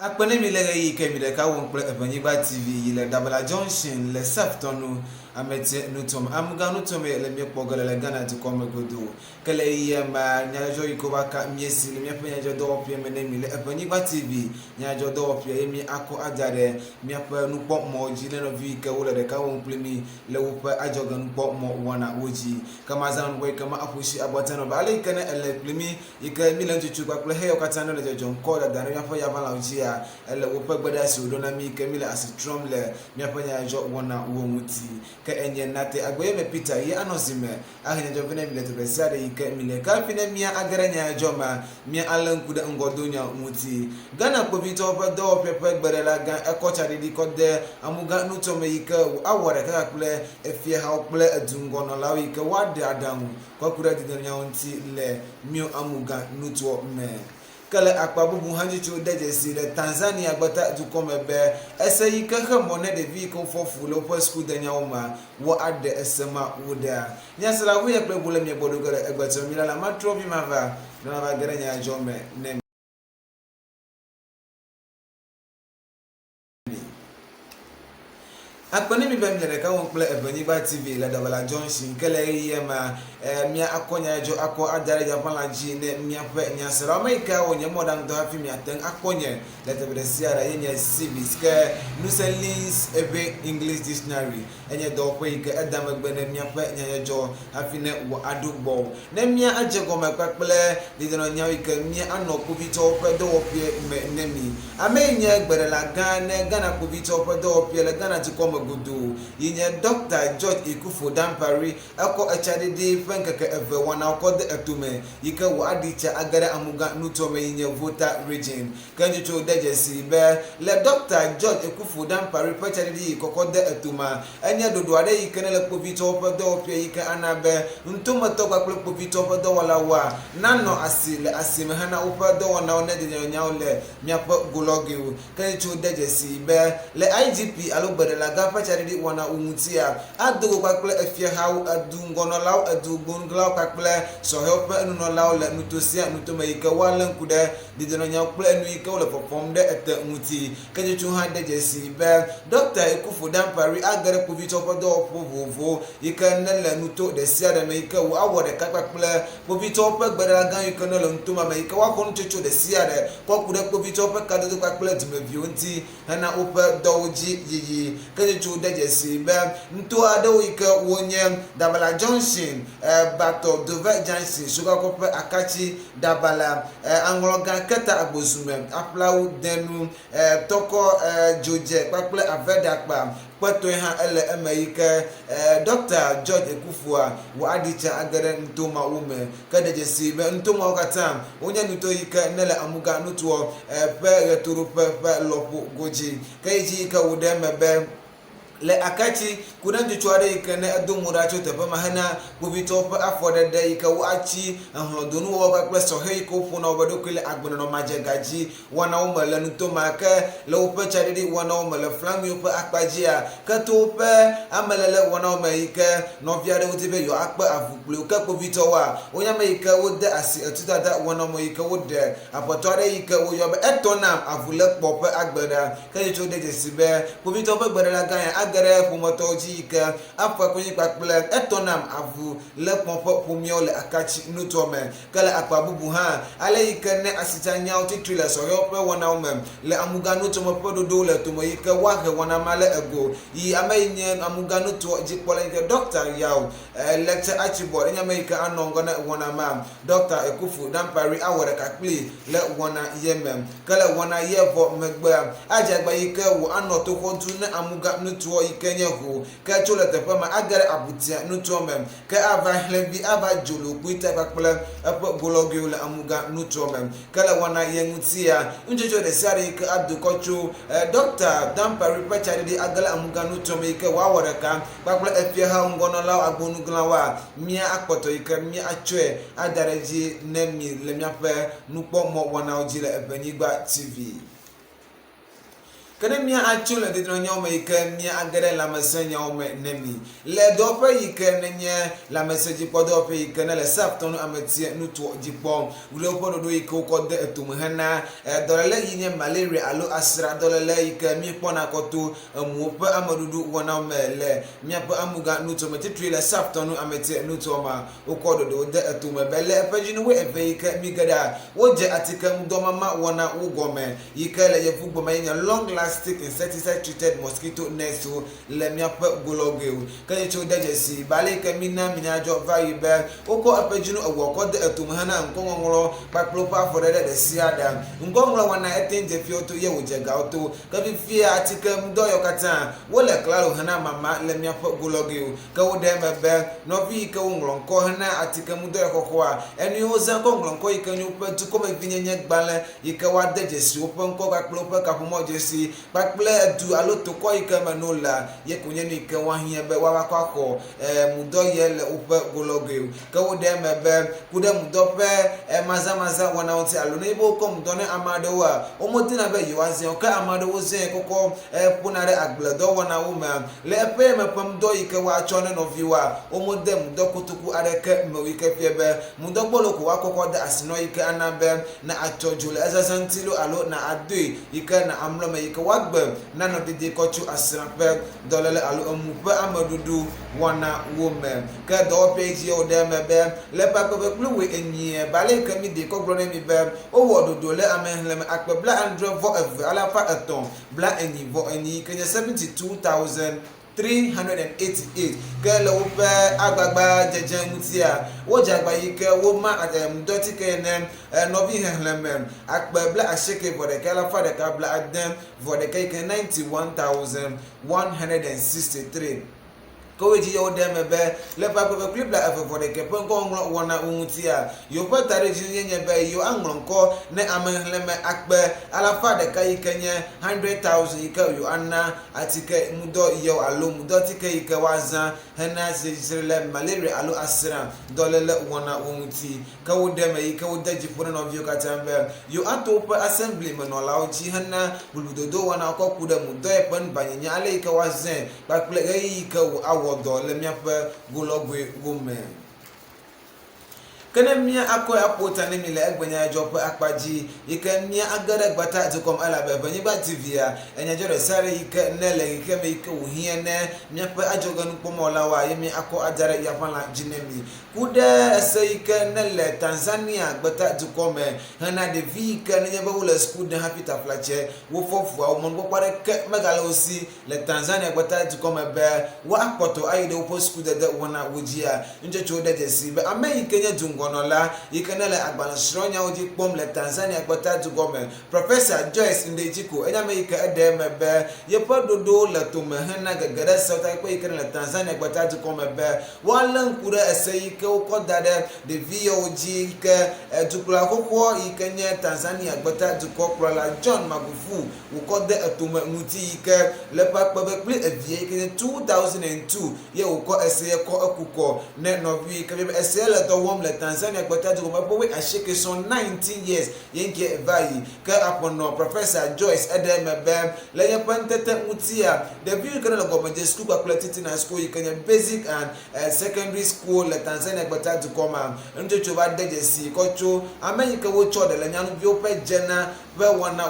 Akpene mi lege yi ke mi de ka won kple Ebanyigba TV yi le Dabala Junction le Saftonu amete nutom amuga nutom le mi kpogele le Ghana ti kome godo kele yi ma nyajo ikoba ka miesi le mi pe nyajo do opie me ne mi le Ebanyigba TV nyajo do opie mi ako ajare mi pe nukpo mo ji le no vi ke wo le de ka won kple mi le wo pe ajoga nukpo mo wana woji kama zan we kama apushi abotano ba ale kene ele kple mi ike mi le ntutu kwa kple he yo katano le jojo ko da dan ya fa ya bala uji ele wo pe gbada si odo na mi ke mi le asitrom le mi apanya jo wona wo muti ke enye nate agboye me Peter ye anozime ahenya jo vene mi le to besiade ke mi le ka fine mi agara nya jo ma mi alanku de ngodonya muti Ghana ko bi to pe do pepe gbere la gan e ko chade di ko de amuga nuto me yike awore ka kule efie ha kule adungo no lawi ke wade adamu ko kura di nya onti le mi amuga nuto me kale akpabubu hanjichu dejesi le Tanzania gbata du komebe ese yike hemone de vi ko fofu le po school de nyauma wo ade esema woda nyasala wo ye prebule mi bodogere egbato mi la matro bi mava na ba gere nya jome ne akpani mi bem le ka won kple Ebanyigba TV le Dabala Junction kele ye ma mia akonya jo ako adare ja pala ji ne mia pe nya sera mai ka wonye modern do hafi mi aten akonye le te be siara ye nya civis ke nuselins ebe English dictionary enye do ko ike edam egbe ne mia pe nya jo hafi ne wo adugbo ne mia ajego me kpekple de no nya ike mia anoku bi to pe do opie me nemi amenye egbere la Ghana ku bi to pe do opie le Ghana ti ko gudu yinye Dr. George Ekufuor Dampare ako echadede fenkeke eve wana akode etume yike wo adicha agare amuga nutome yinye voter region kanjucho dejesi be le Dr. George Ekufuor Dampare pechadede yikokode etuma enye dodoade yike ne le povito pedo pie yike anabe ntuma to kwakle povito pedo wala wa nano asile asime hana upedo wana onede nya ole miapo gologi kanjucho dejesi be le IGP alobere la pachari wana umutia adugo kwakle efie hawo adungono law adugonglaw kwakle so help enu law le nutosia nutoma yike wala nkude dideno nya kple enu yike ole perform de ete muti kejechu ha dejesi be Dr. Ekufuor Dampare agare povito podo povovo yike nele nuto de sia de me yike wo awore kakakple povito pe gbera gan yike no le ntoma me yike wa kono checho de sia de kokude povito pe kadodo kwakle dimevio nti hana ope doji yiyi kejechu dejesi be nto ado ike wonye Dabala Junction bato Dove Junction sugar kope akachi Dabala angloga keta agbosume aplau denu toko joje kwakle avedakpa kweto ha ele emeyike Dr. George Ekufuor wo adicha agere ntoma ume kedejesi be ntoma okata onye nuto yike nele amuga nuto pe returu pe lopo goji keji ka wude mebe le akachi kuna njuchware ikene adumura chote pa mahana bubito pa afode de ika wachi donu wo kwa so he ko funa obodo kile agbono no majegaji wana o mele nto maka le opa charidi wana o mele flangi opa akpajia kato pe amelele wana o meike no viade utibe yo akpa avukule ka bubito wa onya meike wo de asi etuta da wana mo ike wo de apotore ike wo yo etona avule pope agbeda kajo de sibe bubito pa gbera gan agare pumoto jika apa kunyi kwakple etonam avu le pompo pumio le akachi nutome kala akpabubu ha ale ikene asitanya otitrile so yope wona umem le amuga nutomo pododo le tomo yike wahe wona male ego yi amenye amuga nuto jikpole nke Dr. Yaw lecture achibo enya meika anongo na wona ma Dr. Ekufuor Dampare awore kakple le wona yemem kala wona yevo megbe ajagba yike wo anoto kontu ne amuga nuto kenye ho ka chola te pa ma agare abutia nutomem ka ava hlebi ava jolo kuita pakpla apa gologi ule amuga nutomem kala wana yengutia unjojo de sare ka abdu kocho Dr. Dampare pachari di agala amuga nutome ka wawara ka pakpla efia ha ngono law agbonu glawa mia akpoto ika mia achwe adareji nemi le mia pe nupo mo wana ojile Ebanyigba TV Kene mia achule de no nyoma ike mia agere la mesenya ome nemi le do pe ike nenye la meseji podo pe ike na le sapton ametie nuto jipom ule podo do ike ko de etum hana dolele yinye malaria alo asra dolele ike mi pona koto mu pe amadudu wona mele mia pe amuga nuto metri le sapton ametie nuto ma ukodo do de etum bele pejinu we eve ike mi gada woje atike mdomama wona ugome ike le yefugbo mayenya long lasting insecticide treated mosquito net so le miape gologeu kanye cho dejesi bale kamina minyajo vibe oko apejunu awoko de etumhana nkongongro paklopa for de siada ngongro wana etenje fioto ye wojega auto kabi fia atike mdoyo kata wole klaro hana mama le miape gologeu ka wode mebe no vi ka ngro nko hana atike mdoyo kokwa eni oza ngro nko ikanyu petu kome vinyenye gbale ike wa dejesi open nko paklopa kapomo jesi ple du alo to ko ike manola ye kunye ni ke wa hie be wa kwa ko mudo ye le upe gologe ke wo de mebe kude mudo pe maza wana onti alo ne bo ko mudo ne amado wa o moti na be yi wa zen o ka amado wo zen koko punare agbledo wana wo ma le pe me pam do ike wa chone no viwa o mode mudo kutuku areke me ike fie be mudo gbolo ko wa koko de asino ike anabe na achojule azazantilo alo na adui ike na amlo me ike wa nano didi kochu asrape dolele alu amupe amadudu wana woman ka do page yo de mebe le papa be pluwe enye bale kami de ko glone mi be o wodo dole amenhle me akpe bla andre vo ala fa aton bla enyi vo enyi kenya 72,388 kele upe agbagba jeje mutia wo jagba yike wo ma adem doti kene no bi henlem akpe bla asheke for the kala fa the kabla adem for the keke 91,163 koweji yo dem be le papa be clip la for the kepen ko ngro wona umutia yo patare jinye be yo anglonko ne amenhleme akpe ala fa de kai kenye 100,000 ika yo anna atike mudo yo alo mudo tike ika waza hena zirle malaria alo asra dolele wona umuti ka wo dem ika wo daji funa no view katambe yo atopa assembly menola oji hena buludodo wona ko kuda mudo e pen banyanya ale ika wazen bakple ika wo wodo le miape gologwe women kene mia akoy apota ne mi le egbenya jopo akpaji ike mia agada gbata to ala bebe ni ba tv a enya jore sare ike nele ike me ike ohie ne mia pe ajoga nu pomola wa ye mi akọ ajare ya pala jinemi kude ese ike nele Tanzania gbata to come hana de vi ike ne be wole school de happy taflache wo fofu a mo ngbo pare ke megala osi le Tanzania gbata to come be wa akpoto ayi de wo school de wona wojia nje cho de jesi be ame ike nye dungo nola ikenele agbansronya oji pom le Tanzania gbata to government Professor Joyce Ndejiko enya me ike edemebe ye pododo le to mehena gegere South Africa ikenele Tanzania gbata to komebe walan kure ese ike ukodade de VOG ke dukula kokwo ikenye Tanzania gbata to koprola John Magufu ukode etome muti ike le pakpebe pli evie ikenye 2002 ye uko ese ko akuko ne novi ke ese le to wom le Tanzania gbata to komebe we asheke son 19 years yenke vai ka apono Professor Joyce edemebe le ye pantete mutia the view kana le gomeje school kwa platiti na school ikenye basic and secondary school le Tanzania gbata to koma njocho ba dejesi kocho America wo cho de le nyanu bi ope jena be wana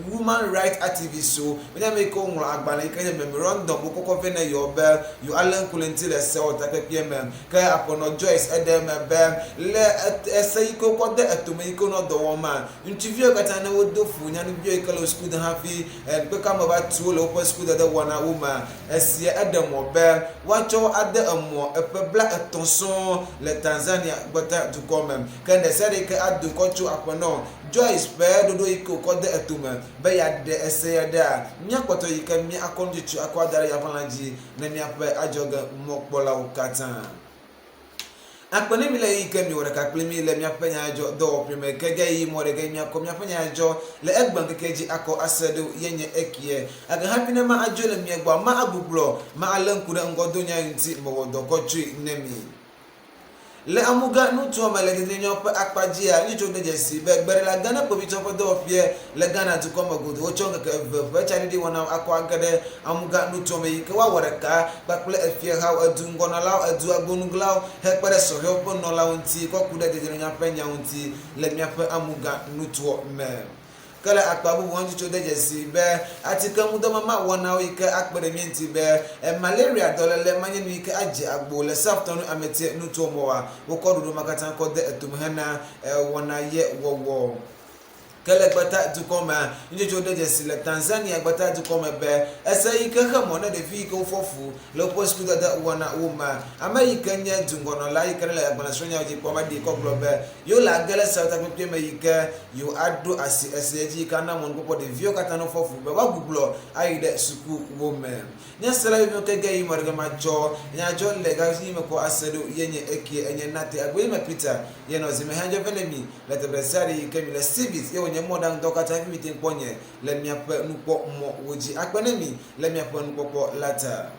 woman right activist so when make ko ngro agbala ikenye memorandum kokko vene yo be you alen kulenti le se otakepiem ka apono Joyce edemebe le ese iko kode etome iko no do woman interview kata na wodofu nyanu bi ikalo school de hafi be kama ba tuolo open school de wana woman esie edemo be wacho ade amo epebla etonson le Tanzania gbata to come kan de sere ke adu kocho apono Joyce be dodo iko kode etome be ya de ese da nya kwoto yika mi akondichu akwadara ya fanlaji na mi ape ajoga mokpola ukata akpene mi le ike mi wore ka kple mi le mi apenya jo do prime kege yi more ge mi akom mi apenya jo le egban kekeji ako asedo yenye ekie aga happy na ma ajo le mi egba ma agbuglo ma alen kure ngodo nya nti mo wodo kochu nemi le amuga nutu ma le gidi nyope akpajia ni jo de jesi be gbere la Ghana ko bi to do pie le Ghana tu ko magudu o chonga ke ve chani di wona akwa gade amuga nutu me ke wa wareka bakple efie ha adu ngono law adu agonuglaw he pere so he opo no lawunti ko kuda de nyope nyawunti le miape amuga nutu me kala akpabu wonju to de jesi be atika mudoma ma wona wike akpere mienti be malaria dolele manye ni wike aje agbo le saftonu amete nuto mowa wo kodudu makatan ko de etumhana wona ye wowo kala gbata du koma njojo de jesi le Tanzania gbata du koma be esayi ke khamo na de fi ko fofu le post da da wona uma amerika nya dungono la ikere le agbana sonya oji poma di ko globe yo la gele South Africa amerika yo ado asi eseji kana mon popo de vio kata no fofu be wa guglo ayi de suku women nya sala yo ke gayi marga macho nya jo le ga si me ko asedo yenye eki enye nate agwe me Peter ye no zime hanjo venemi le tebresari ke mi le civis ye modern dokata fi mitin ponye le miape nupo mo woji akpanemi le miape nupo lata